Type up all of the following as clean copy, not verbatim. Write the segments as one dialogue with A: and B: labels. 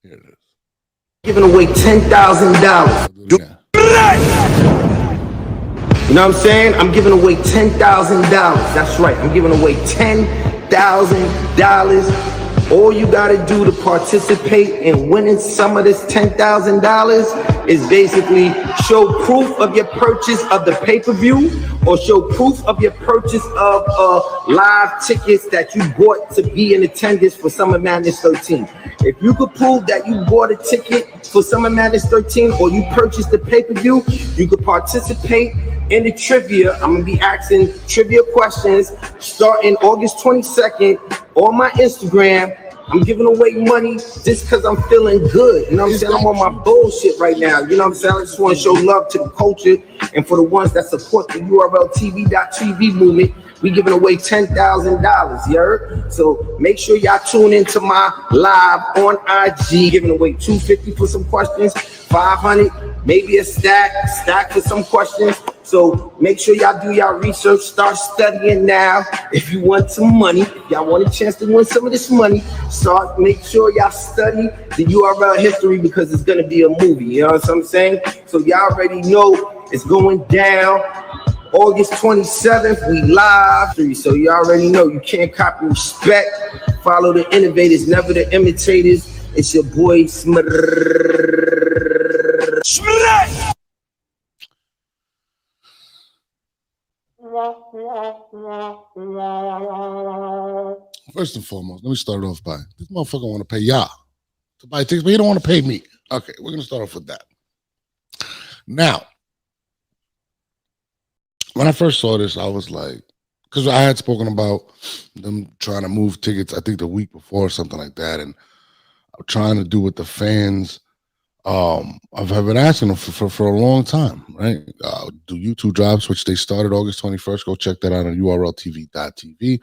A: Here it is.
B: Giving away $10,000. You know what I'm saying? I'm giving away $10,000. That's right. I'm giving away $10,000. All you gotta do to participate in winning some of this $10,000 is basically show proof of your purchase of the pay-per-view or show proof of your purchase of live tickets that you bought to be in attendance for Summer Madness 13. If you could prove that you bought a ticket for Summer Madness 13 or you purchased the pay-per-view, you could participate in the trivia. I'm gonna be asking trivia questions starting August 22nd on my Instagram. I'm giving away money just because I'm feeling good. You know what I'm saying? I'm on my bullshit right now. You know what I'm saying? I just want to show love to the culture and for the ones that support the URLTV.TV movement. We giving away $10,000, you heard? So make sure y'all tune into my live on IG, giving away $250 for some questions, $500, maybe a stack for some questions. So make sure y'all do y'all research, start studying now. If you want some money, y'all want a chance to win some of this money, make sure y'all study the URL history because it's gonna be a movie, you know what I'm saying? So y'all already know it's going down. August 27th, we live. So you already know you can't copy respect. Follow the innovators, never the imitators. It's your boy
A: First and foremost, let me start off by this motherfucker want to pay y'all to buy tickets, but he don't want to pay me. Okay, we're gonna start off with that. Now, when I first saw this, I was like, because I had spoken about them trying to move tickets, I think the week before or something like that, and I'm trying to do with the fans. I've been asking them for a long time, right? Do YouTube drops, which they started August 21st. Go check that out on URLTV.TV.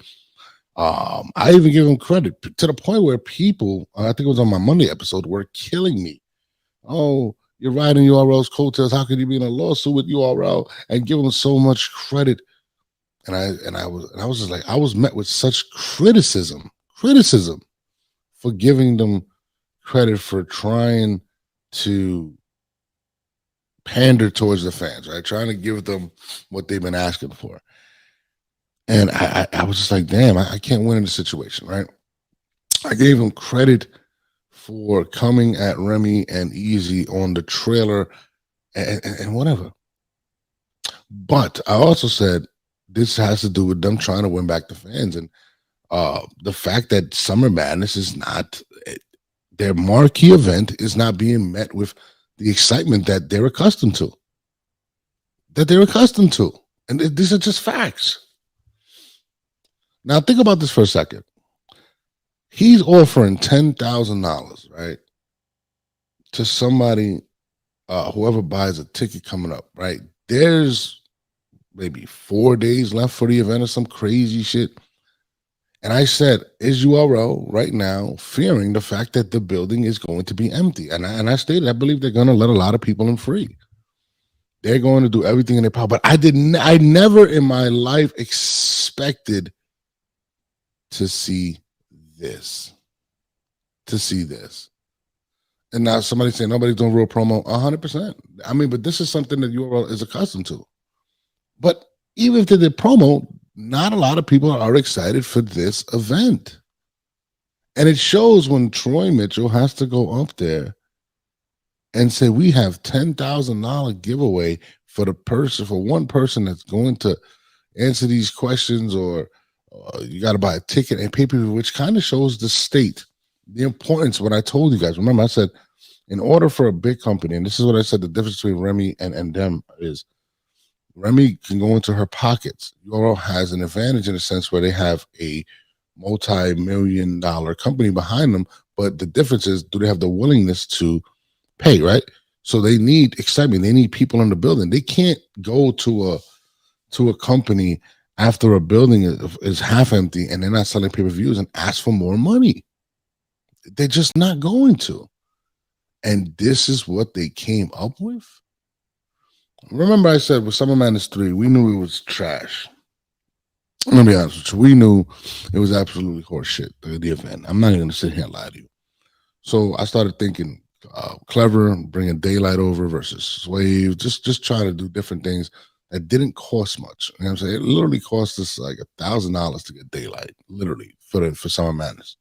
A: I even give them credit to the point where people, I think it was on my Monday episode, were killing me. Oh, you're riding URL's coattails. How could you be in a lawsuit with URL and give them so much credit? And I was just like, I was met with such criticism for giving them credit for trying to pander towards the fans, right? Trying to give them what they've been asking for. And I was just like, damn, I can't win in this situation, right? I gave them credit for coming at Remy and Easy on the trailer and whatever. But I also said this has to do with them trying to win back the fans. And the fact that Summer Madness is not, their marquee event is not being met with the excitement that they're accustomed to. And these are just facts. Now think about this for a second. He's offering $10,000, right, to somebody, whoever buys a ticket coming up, right? There's maybe 4 days left for the event or some crazy shit. And I said, is URL right now fearing the fact that the building is going to be empty? And I stated, I believe they're going to let a lot of people in free. They're going to do everything in their power. But I never in my life expected to see this. And now somebody saying nobody's doing real promo. 100%. I mean, but this is something that URL is accustomed to. But even if they did promo, not a lot of people are excited for this event. And it shows when Troy Mitchell has to go up there and say, we have $10,000 giveaway for one person that's going to answer these questions, or you got to buy a ticket and pay-per-view, which kind of shows the state, the importance. What I told you guys, remember I said, in order for a big company, and this is what I said, the difference between Remy and them is, Remy can go into her pockets. URL has an advantage in a sense where they have a multi-million-dollar company behind them, but the difference is, do they have the willingness to pay, right? So they need excitement. They need people in the building. They can't go to a company after a building is half empty and they're not selling pay-per-views and ask for more money. They're just not going to. And this is what they came up with. Remember I said with Summer Madness 3, we knew it was trash. I'm going to be honest with you. We knew it was absolutely horseshit, the event. I'm not even going to sit here and lie to you. So I started thinking clever, bringing daylight over versus wave, just trying to do different things that didn't cost much. You know what I'm saying? It literally cost us like $1,000 to get daylight, literally for Summer Madness.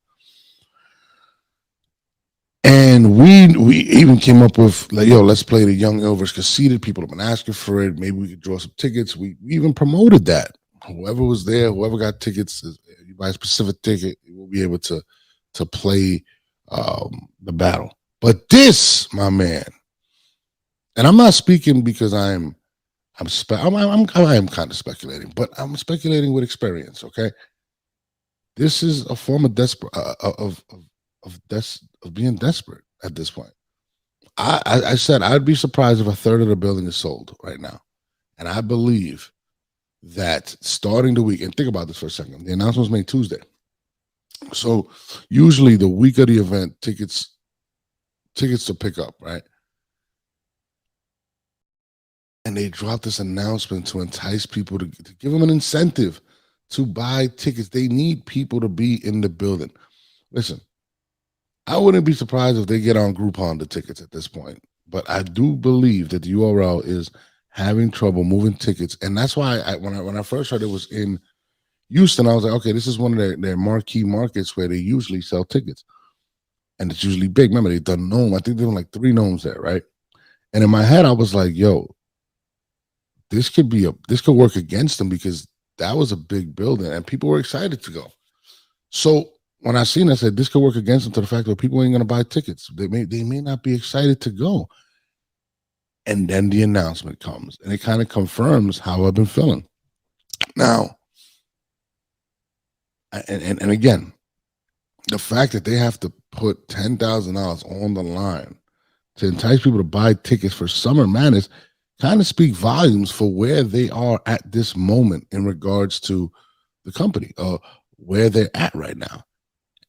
A: And we even came up with like, yo, let's play the Young Ill versus Conceited. People have been asking for it. Maybe we could draw some tickets. We even promoted that. Whoever was there, whoever got tickets, you buy a specific ticket, you will be able to play the battle. But this, my man, and I'm not speaking because I am kind of speculating, but I'm speculating with experience. Okay, this is a form of desperate of being desperate at this point. I said I'd be surprised if a third of the building is sold right now, and I believe that starting the week, and think about this for a second. The announcement was made Tuesday, so usually the week of the event, tickets to pick up, right? And they dropped this announcement to entice people to give them an incentive to buy tickets. They need people to be in the building. Listen, I wouldn't be surprised if they get on Groupon the tickets at this point, but I do believe that the URL is having trouble moving tickets, and that's why when I first heard it was in Houston, I was like, okay, this is one of their marquee markets where they usually sell tickets, and it's usually big. Remember, they've done Nome. I think they've done like 3 Nomes there, right? And in my head, I was like, yo, this could work against them because that was a big building and people were excited to go. So when I seen it, I said this could work against them to the fact that people ain't gonna buy tickets. They may not be excited to go. And then the announcement comes and it kind of confirms how I've been feeling. Now, and again, the fact that they have to put $10,000 on the line to entice people to buy tickets for Summer Madness kind of speak volumes for where they are at this moment in regards to the company, where they're at right now.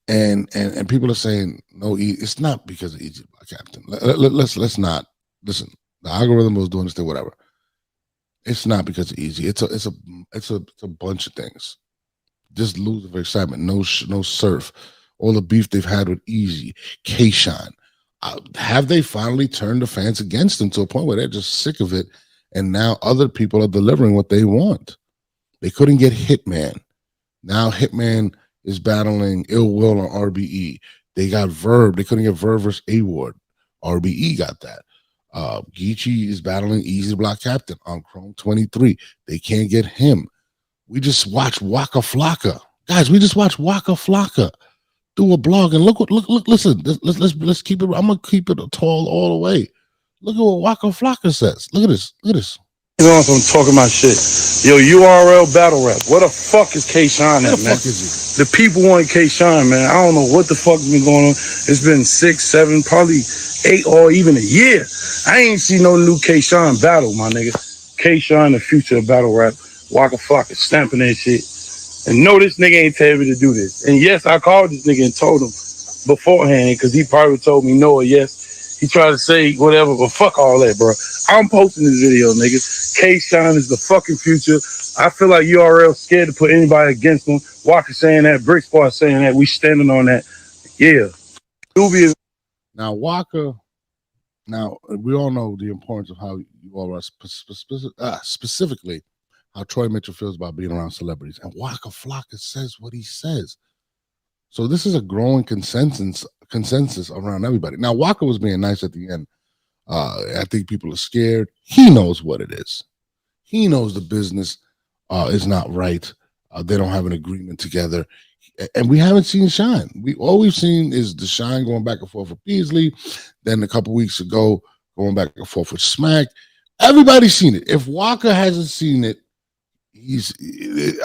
A: And people are saying, no, it's not because of Egypt, Captain. Let's not listen. The algorithm was doing this thing, whatever. It's not because of easy. It's a bunch of things. Just lose of excitement. No surf. All the beef they've had with Easy, K-Shine. Have they finally turned the fans against them to a point where they're just sick of it, and now other people are delivering what they want? They couldn't get Hitman. Now Hitman is battling Ill Will on RBE. They got Verb. They couldn't get Verb versus A-Ward. RBE got that. Geechee is battling Easy Block Captain on Chrome 23. They can't get him. We just watched Waka Flocka. Guys, we just watched Waka Flocka do a blog, and look, listen, let's keep it. I'm gonna keep it tall all the way. Look at what Waka Flocka says. Look at this.
C: I'm talking about shit. Yo, URL battle rap. What the fuck is K-Shine at, man? The people want K-Shine, man. I don't know what the fuck has been going on. It's been 6, 7, probably 8 or even a year. I ain't seen no new K-Shine battle, my nigga. K-Shine, the future of battle rap. Waka Flocka stamping that shit. And no, this nigga ain't tell me to do this. And yes, I called this nigga and told him beforehand because he probably told me no or yes. He tried to say whatever, but fuck all that, bro. I'm posting this video, nigga. K-Shine is the fucking future. I feel like URL scared to put anybody against them. Walker saying that, Brick Squad saying that, we standing on that. Yeah.
A: Now, Walker, we all know the importance of how URL specifically how Troy Mitchell feels about being around celebrities. And Waka Flocka says what he says. So this is a growing consensus around everybody. Now, Waka was being nice at the end. I think people are scared. He knows what it is. He knows the business is not right. They don't have an agreement together. And we haven't seen Shine. All we've seen is the Shine going back and forth with Beasley. Then a couple weeks ago, going back and forth with Smack. Everybody's seen it. If Waka hasn't seen it,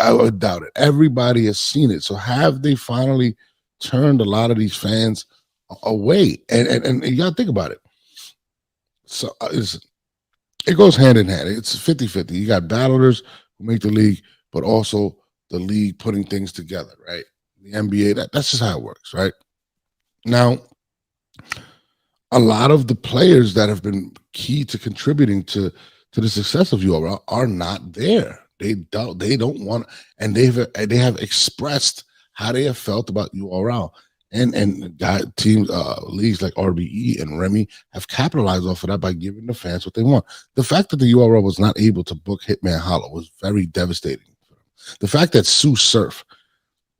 A: I would doubt it. Everybody has seen it. So have they finally turned a lot of these fans away? And you gotta think about it. So it goes hand in hand. It's 50-50. You got battlers who make the league, but also the league putting things together, right? The NBA, that's just how it works, right? Now, a lot of the players that have been key to contributing to the success of URL are not there. They don't want, and they have expressed how they have felt about URL. And teams, leagues like RBE and Remy have capitalized off of that by giving the fans what they want. The fact that the URL was not able to book Hitman Hollow was very devastating. The fact that Sue Surf,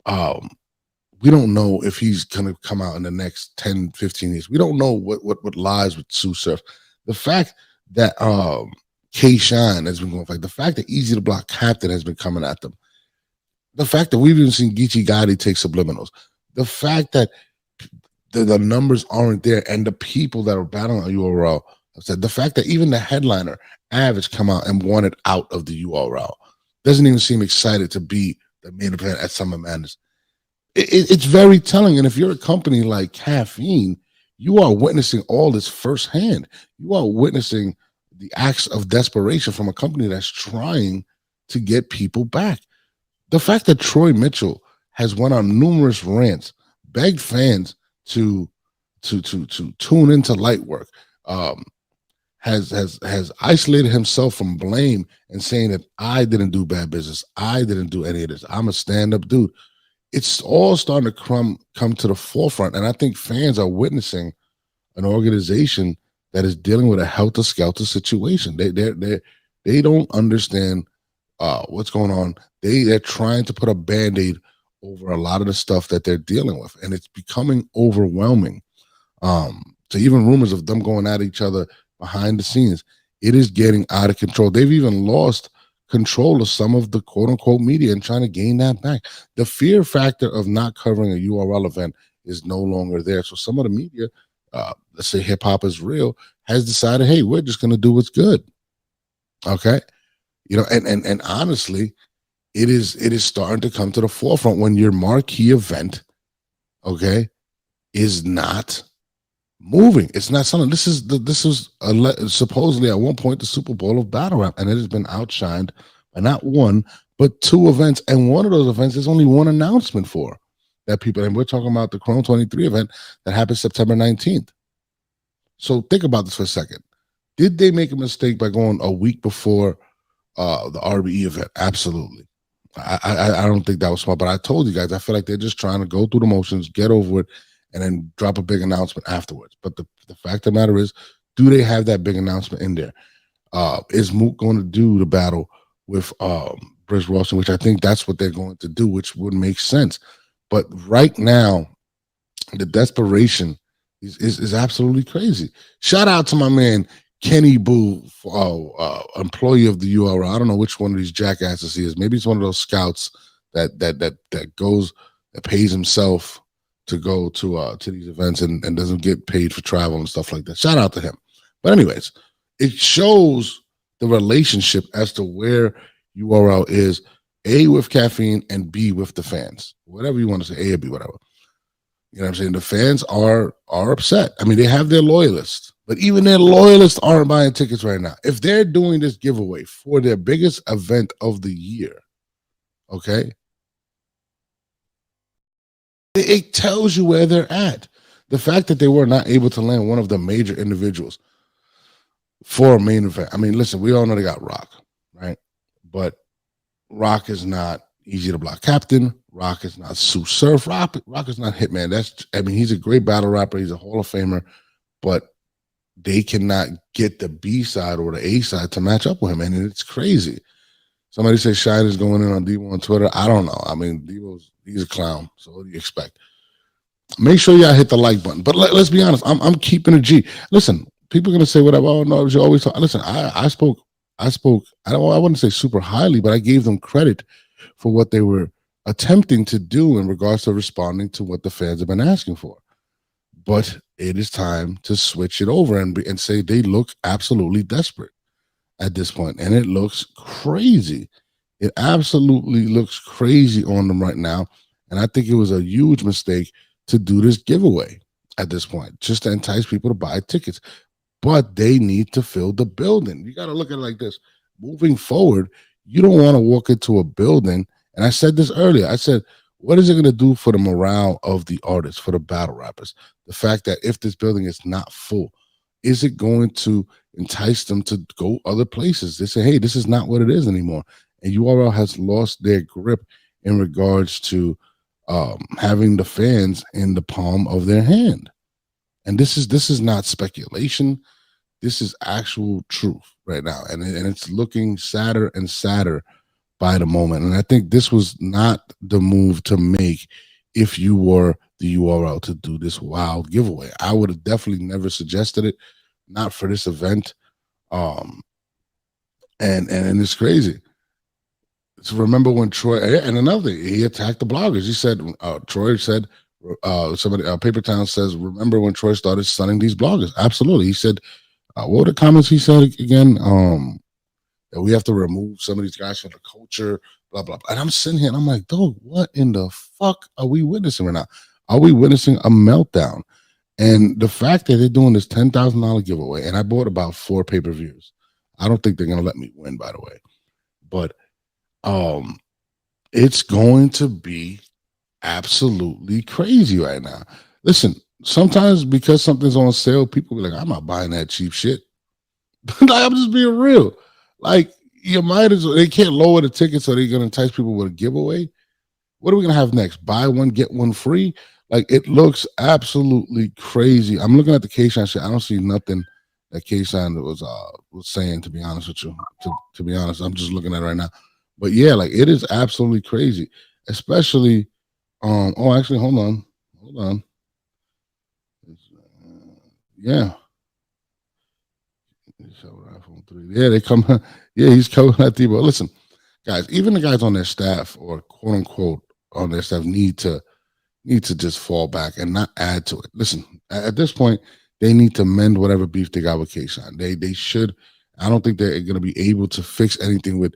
A: we don't know if he's going to come out in the next 10, 15 years. We don't know what lies with Sue Surf. The fact that K Shine has been going fight, the fact that Easy to Block Captain has been coming at them, the fact that we've even seen Geechee Gotti take subliminals, the fact that the numbers aren't there, and the people that are battling on URL have said, the fact that even the headliner Average come out and wanted out of the URL, doesn't even seem excited to be the main event at Summer Madness. It's very telling. And if you're a company like Caffeine, you are witnessing all this firsthand. You are witnessing the acts of desperation from a company that's trying to get people back. The fact that Troy Mitchell has went on numerous rants, begged fans to tune into light work, has isolated himself from blame and saying that I didn't do bad business, I didn't do any of this, I'm a stand-up dude. It's all starting to come to the forefront, and I think fans are witnessing an organization that is dealing with a helter-skelter situation. They don't understand what's going on. They're trying to put a Band-Aid over a lot of the stuff that they're dealing with, and it's becoming overwhelming. So even rumors of them going at each other behind the scenes, it is getting out of control. They've even lost control of some of the quote-unquote media and trying to gain that back. The fear factor of not covering a URL event is no longer there. So some of the media, let's say Hip Hop Is Real, has decided, hey, we're just going to do what's good. Okay, and honestly, it is starting to come to the forefront when your marquee event, okay, is not moving. It's not something. This is supposedly at one point the Super Bowl of battle rap, and it has been outshined by not one but two events. And one of those events is only one announcement for that people. And we're talking about the Chrome 23 event that happened September 19th. So think about this for a second. Did they make a mistake by going a week before the RBE event? Absolutely. I don't think that was smart. But I told you guys, I feel like they're just trying to go through the motions, get over it, and then drop a big announcement afterwards. But the fact of the matter is, do they have that big announcement in there? Is Mook going to do the battle with Briz Rawson, which I think that's what they're going to do, which would make sense. But right now, the desperation is absolutely crazy. Shout out to my man Kenny Boo, employee of the URL. I don't know which one of these jackasses he is. Maybe it's one of those scouts that goes, that pays himself to go to these events and doesn't get paid for travel and stuff like that. Shout out to him. But anyways, it shows the relationship as to where URL is, A, with Caffeine, and B, with the fans. Whatever you want to say, A or B, whatever. You know what I'm saying? The fans are upset. I mean, they have their loyalists, but even their loyalists aren't buying tickets right now. If they're doing this giveaway for their biggest event of the year, okay, it tells you where they're at. The fact that they were not able to land one of the major individuals for a main event. I mean, listen, we all know they got Rock, right? But Rock is not Easy to Block Captain. Rock is not Sue Surf. Rock is not Hitman. He's a great battle rapper. He's a Hall of Famer, but they cannot get the B side or the A side to match up with him, and it's crazy. Somebody says Shine is going in on Devo on Twitter. I don't know. I mean, he's a clown, so what do you expect? Make sure y'all hit the like button. But let's be honest, I'm keeping a G. Listen, people are gonna say whatever. Oh no, you always talk. Listen, I spoke. I wouldn't say super highly, but I gave them credit for what they were attempting to do in regards to responding to what the fans have been asking for. But it is time to switch it over and say they look absolutely desperate at this point, and it looks crazy. It absolutely looks crazy on them right now, and I think it was a huge mistake to do this giveaway at this point, just to entice people to buy tickets. But they need to fill the building. You got to look at it like this. Moving forward, you don't want to walk into a building, and I said this earlier, I said, what is it going to do for the morale of the artists, for the battle rappers? The fact that if this building is not full, is it going to entice them to go other places? They say, hey, this is not what it is anymore. And URL has lost their grip in regards to having the fans in the palm of their hand. And this is not speculation. This is actual truth right now, and it's looking sadder and sadder by the moment. And I think this was not the move to make if you were the URL to do this wild giveaway. I would have definitely never suggested it, not for this event. And it's crazy. So remember when Troy, and another thing, he attacked the bloggers. He said, Troy said, somebody, Paper Town says, remember when Troy started sunning these bloggers? Absolutely. He said, what were the comments he said again? That we have to remove some of these guys from the culture, blah, blah, blah. And I'm sitting here and I'm like, dog, what in the fuck are we witnessing right now? Are we witnessing a meltdown? And the fact that they're doing this $10,000 giveaway, and I bought about 4 pay-per-views. I don't think they're going to let me win, by the way. But it's going to be absolutely crazy right now. Listen, sometimes because something's on sale, people be like, I'm not buying that cheap shit. Like, I'm just being real. Like, you might as well, they can't lower the ticket, so they're going to entice people with a giveaway. What are we going to have next? Buy one, get one free? Like, it looks absolutely crazy. I'm looking at the K-Shine shit. I don't see nothing that K-Shine was saying, to be honest with you. To be honest, I'm just looking at it right now. But yeah, like, it is absolutely crazy. Especially, actually, hold on. Yeah. iPhone 3. Yeah, they come. Yeah, he's coming at Debo. Listen, guys, even the guys on their staff or quote unquote on their staff need to just fall back and not add to it. Listen, at this point, they need to mend whatever beef they got with K-Shine. They should. I don't think they're going to be able to fix anything with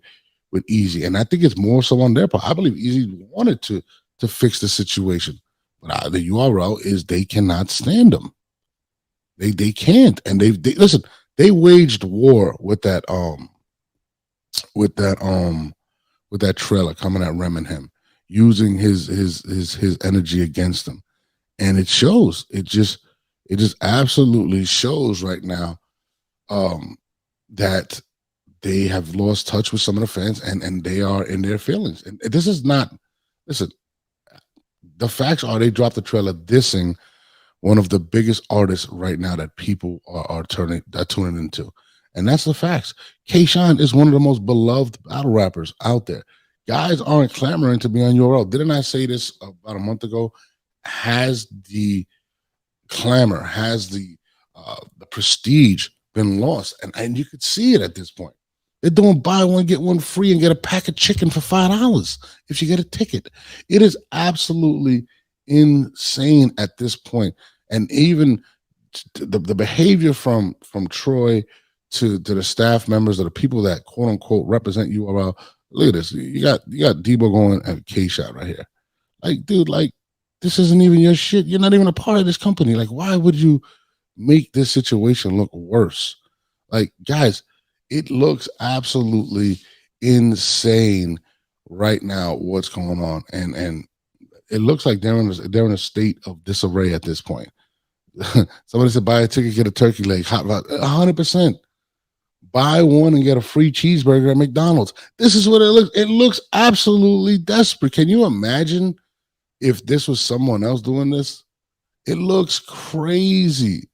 A: Easy, and I think it's more so on their part. I believe Easy wanted to fix the situation, but the URL is they cannot stand them. They can't, and they listen. They waged war with that trailer coming at Rem and him, using his energy against them, and it shows. It just absolutely shows right now that they have lost touch with some of the fans, and they are in their feelings. And this is not. Listen, the facts are they dropped the trailer dissing one of the biggest artists right now that people are tuning into. And that's the facts. K-Shine is one of the most beloved battle rappers out there. Guys aren't clamoring to be on URL. Didn't I say this about a month ago? Has the clamor, has the prestige been lost? And you could see it at this point. They're doing buy one, get one free and get a pack of chicken for $5 if you get a ticket. It is absolutely insane at this point. And even the behavior from Troy to the staff members, or the people that quote unquote represent URL. Look at this. You got Debo going at K-Shot right here. Like, dude, like, this isn't even your shit. You're not even a part of this company. Like, why would you make this situation look worse? Like, guys, it looks absolutely insane right now what's going on. And it looks like they're in a state of disarray at this point. Somebody said buy a ticket, get a turkey leg. 100%. Buy one and get a free cheeseburger at McDonald's. This is what it looks. It looks absolutely desperate. Can you imagine if this was someone else doing this? It looks crazy.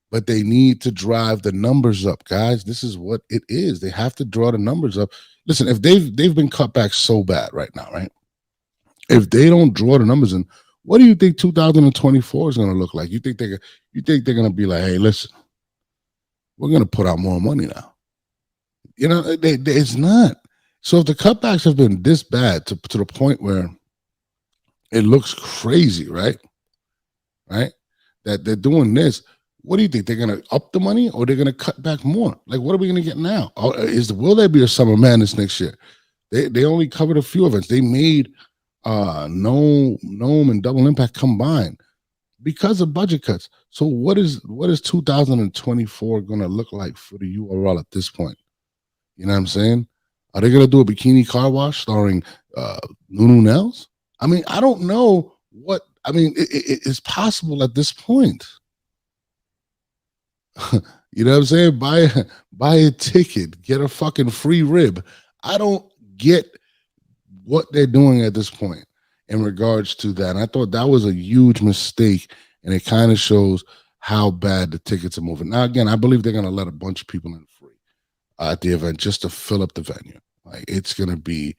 A: But they need to drive the numbers up, guys. This is what it is. They have to draw the numbers up. Listen, if they've been cut back so bad right now, right? If they don't draw the numbers in, what do you think 2024 is going to look like? You think they're going to be like, hey, listen, we're going to put out more money now? You know, it's not. So if the cutbacks have been this bad to the point where it looks crazy, right? Right? That they're doing this. What do you think? They're going to up the money or they're going to cut back more? Like, what are we going to get now? Will there be a Summer Madness next year? They only covered a few events. They made Gnome and Double Impact combined because of budget cuts. So what is 2024 going to look like for the URL at this point? You know what I'm saying? Are they going to do a bikini car wash starring NUNU Nels? I mean, I don't know what. I mean, it's possible at this point. You know what I'm saying? Buy a ticket, get a fucking free rib. I don't get what they're doing at this point. in regards to that. And I thought that was a huge mistake, and it kind of shows how bad the tickets are moving. Now, again, I believe they're going to let a bunch of people in free at the event just to fill up the venue. Like, it's going to be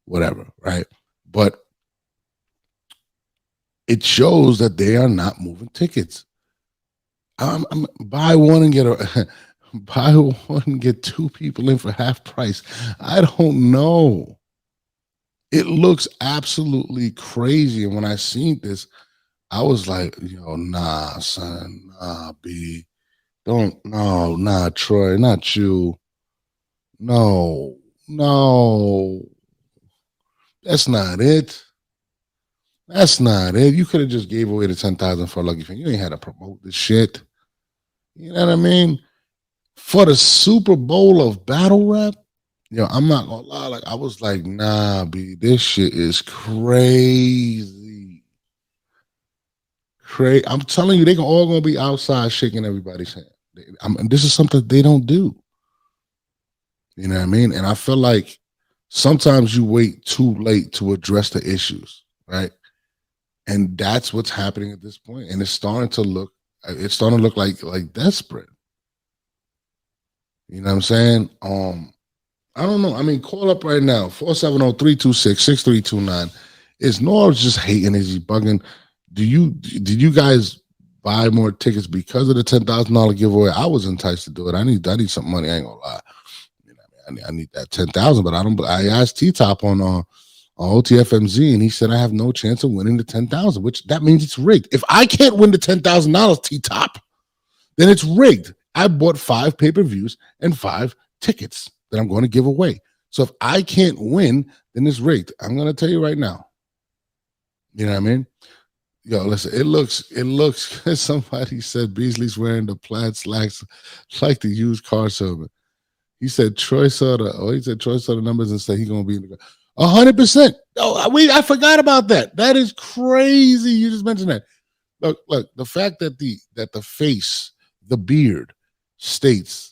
A: whatever, right? But it shows that they are not moving tickets. I'm buy one and get a buy one and get two people in for half price. I don't know. It looks absolutely crazy. And when I seen this, I was like, yo, nah, son, nah, B. Don't, no, nah, Troy, not you. No, that's not it. That's not it. You could have just gave away the 10,000 for a lucky fan. You ain't had to promote this shit. You know what I mean? For the Super Bowl of battle rap, I'm not gonna lie. Like, I was like, nah, B, this shit is crazy. I'm telling you, they all gonna be outside shaking everybody's hand. And this is something they don't do. You know what I mean? And I feel like sometimes you wait too late to address the issues, right? And that's what's happening at this point. And it's starting to look like desperate. You know what I'm saying? I don't know. I mean, call up right now, 470-326-6329. Is Norbes just hating? Is he bugging? Did you guys buy more tickets because of the $10,000 giveaway? I was enticed to do it. I need some money. I ain't gonna lie. I need that 10,000, but I asked T-Top on OTFMZ, and he said I have no chance of winning the 10,000, which that means it's rigged. If I can't win the $10,000, T-Top, then it's rigged. I bought 5 pay-per-views and 5 tickets that I'm going to give away. So if I can't win, then it's rigged. I'm going to tell you right now. You know what I mean? Yo, listen, it looks, somebody said Beasley's wearing the plaid slacks like the used car salesman. He said Troy saw the numbers and said he's going to be in the 100%. Oh, I forgot about that. That is crazy. You just mentioned that. Look, the fact that the face, the beard states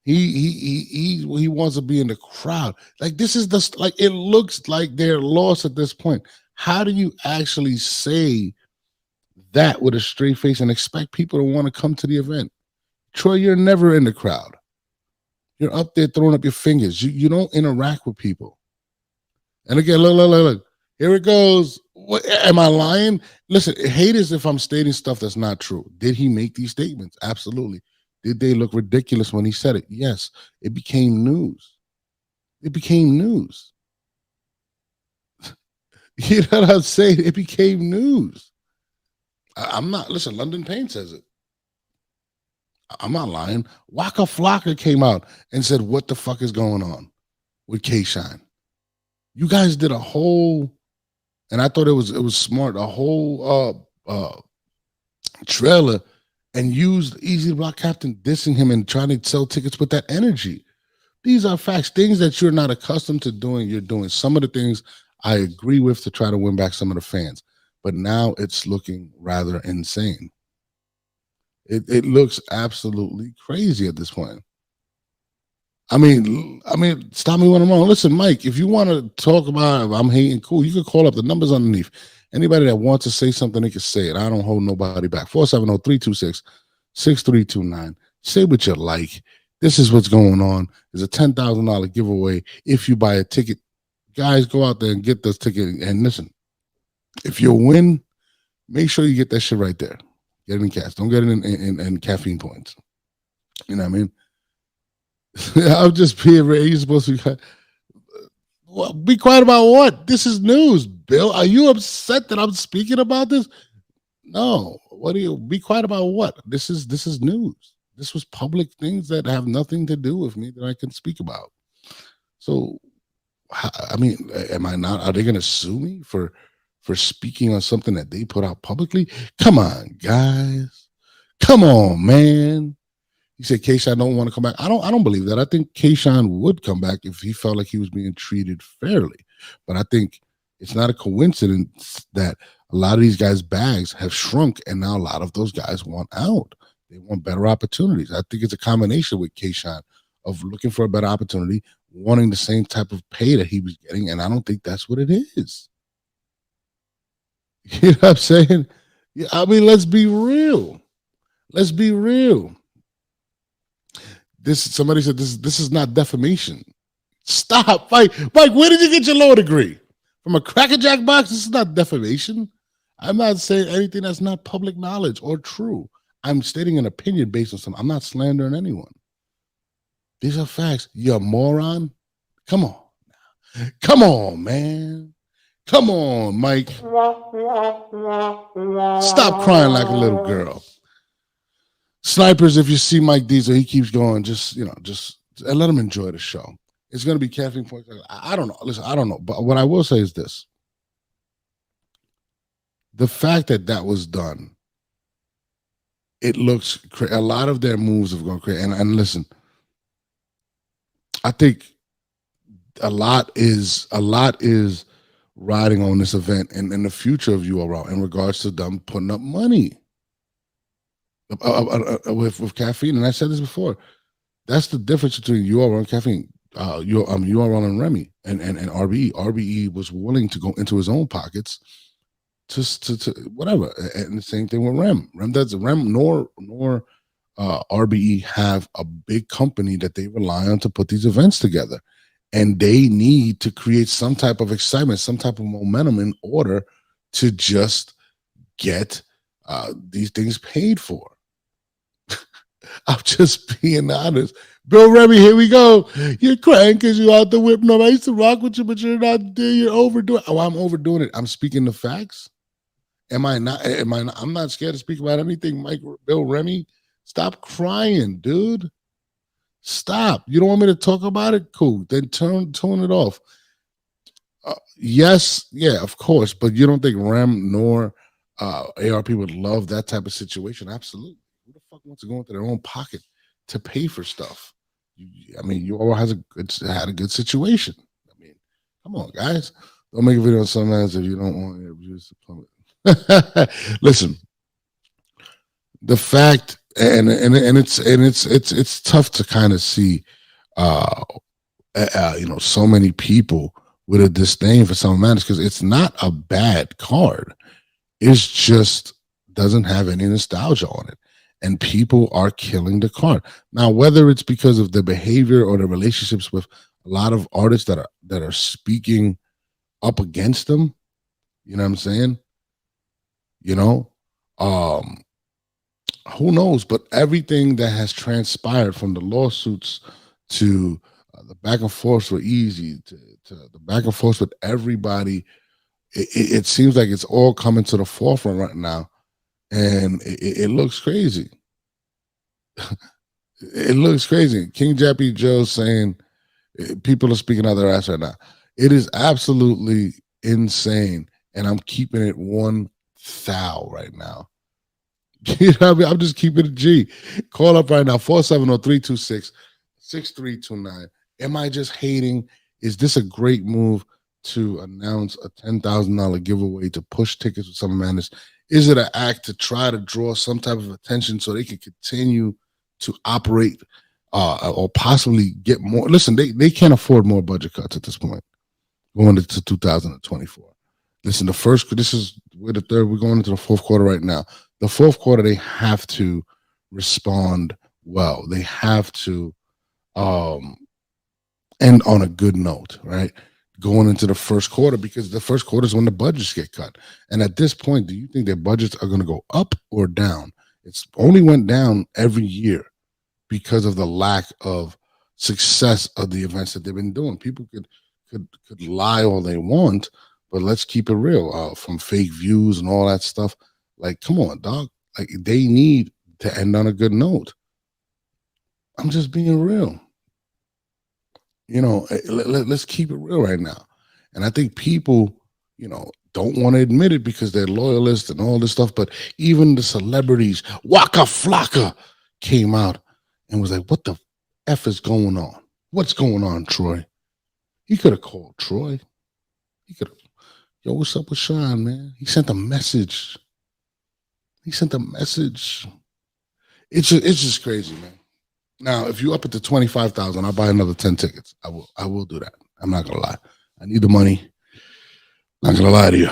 A: he wants to be in the crowd. Like, this is it looks like they're lost at this point. How do you actually say that with a straight face and expect people to want to come to the event? Troy, you're never in the crowd. You're up there throwing up your fingers. You don't interact with people. And again, look. Here it goes. What, am I lying? Listen, hate is if I'm stating stuff that's not true. Did he make these statements? Absolutely. Did they look ridiculous when he said it? Yes. It became news. You know what I'm saying? It became news. I'm not, listen, London Payne says it. I'm not lying. Waka Flocka came out and said, what the fuck is going on with K-Shine? You guys did a whole, and I thought it was smart, a whole trailer, and used Easy Block Captain dissing him and trying to sell tickets with that energy. These are facts, things that you're not accustomed to doing. You're doing some of the things I agree with to try to win back some of the fans, but now it's looking rather insane. It looks absolutely crazy at this point. I mean, stop me when I'm wrong. Listen, Mike, if you want to talk about if I'm hating, cool, you can call up the numbers underneath. Anybody that wants to say something, they can say it. I don't hold nobody back. 470-326-6329. Say what you like. This is what's going on. There's a $10,000 giveaway if you buy a ticket. Guys, go out there and get this ticket. And listen, if you win, make sure you get that shit right there. Get it in cash. Don't get it in caffeine points. You know what I mean? I'm just being ready. You're supposed to be quiet. Well, be quiet about what? This is news, Bill. Are you upset that I'm speaking about this? No. What do you be quiet about what? This is news. This was public things that have nothing to do with me that I can speak about. So, I mean, am I not? Are they going to sue me for speaking on something that they put out publicly? Come on, guys. Come on, man. He said K-Shine don't want to come back. I don't believe that. I think K-Shine would come back if he felt like he was being treated fairly. But I think it's not a coincidence that a lot of these guys' bags have shrunk, and now a lot of those guys want out. They want better opportunities. I think it's a combination with K-Shine of looking for a better opportunity, wanting the same type of pay that he was getting, and I don't think that's what it is. You know what I'm saying? Yeah, I mean, let's be real. Let's be real. Somebody said this is not defamation. Stop, Mike. Mike, where did you get your law degree? From a Cracker Jack box? This is not defamation. I'm not saying anything that's not public knowledge or true. I'm stating an opinion based on something. I'm not slandering anyone. These are facts. You're a moron. Come on. Come on, man. Come on, Mike. Stop crying like a little girl. Snipers, if you see Mike Diesel, he keeps going, just let him enjoy the show. It's going to be caffeine points. I don't know. Listen, I don't know. But what I will say is this. The fact that was done, it looks a lot of their moves have gone crazy. And listen, I think a lot is riding on this event and the future of URL in regards to them putting up money with caffeine. And I said this before. That's the difference between URL and caffeine. URL and Remy and RBE. RBE was willing to go into his own pockets to whatever. And the same thing with Rem. Rem nor RBE have a big company that they rely on to put these events together. And they need to create some type of excitement, some type of momentum in order to just get these things paid for. I'm just being honest. Bill Remy, here we go. You're crying because you're out the whip. No, I used to rock with you, but you're not there. You're overdoing it. Oh, I'm overdoing it. I'm speaking the facts. Am I not? I'm not scared to speak about anything. Bill Remy, stop crying, dude. Stop. You don't want me to talk about it? Cool. Then tune it off. Yes, yeah, of course. But you don't think Rem nor ARP would love that type of situation? Absolutely. Who the fuck wants to go into their own pocket to pay for stuff? I mean, you all had a good situation. I mean, come on, guys. Don't make a video on some ads if you don't want to abuse the public. Listen, the fact, and it's tough to kind of see, so many people with a disdain for Summer Madness because it's not a bad card. It's just doesn't have any nostalgia on it. And people are killing the card. Now, whether it's because of the behavior or the relationships with a lot of artists that are speaking up against them, you know what I'm saying? Who knows? But everything that has transpired from the lawsuits to the back and forth with Easy to the back and forth with everybody, it seems like it's all coming to the forefront right now. And it looks crazy. It looks crazy. King Jappy Joe saying people are speaking out their ass right now. It is absolutely insane. And I'm keeping it 1,000 right now. You know what I mean? I'm just keeping it G. Call up right now, 470-326-6329. Am I just hating? Is this a great move to announce a $10,000 giveaway to push tickets with Summer Madness? Is it an act to try to draw some type of attention so they can continue to operate or possibly get more? Listen, they can't afford more budget cuts at this point going into 2024. Listen, we're going into the fourth quarter right now. The fourth quarter, they have to respond well. They have to end on a good note, right? Going into the first quarter, because the first quarter is when the budgets get cut. And at this point, do you think their budgets are going to go up or down? It's only went down every year because of the lack of success of the events that they've been doing. People could lie all they want, but let's keep it real. From fake views and all that stuff. Like, come on, dog. Like, they need to end on a good note. I'm just being real. Let's keep it real right now. And I think people, don't want to admit it because they're loyalists and all this stuff. But even the celebrities, Waka Flocka, came out and was like, what the F is going on? What's going on, Troy? He could have called Troy. He could have, yo, what's up with Sean, man? He sent a message. It's just crazy, man. Now, if you up it to 25,000, I'll buy another 10 tickets. I will do that. I'm not gonna lie. I need the money. Not gonna lie to you.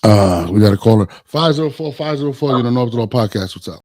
A: We got a caller. 504-504, Norbes Law Podcast. What's up?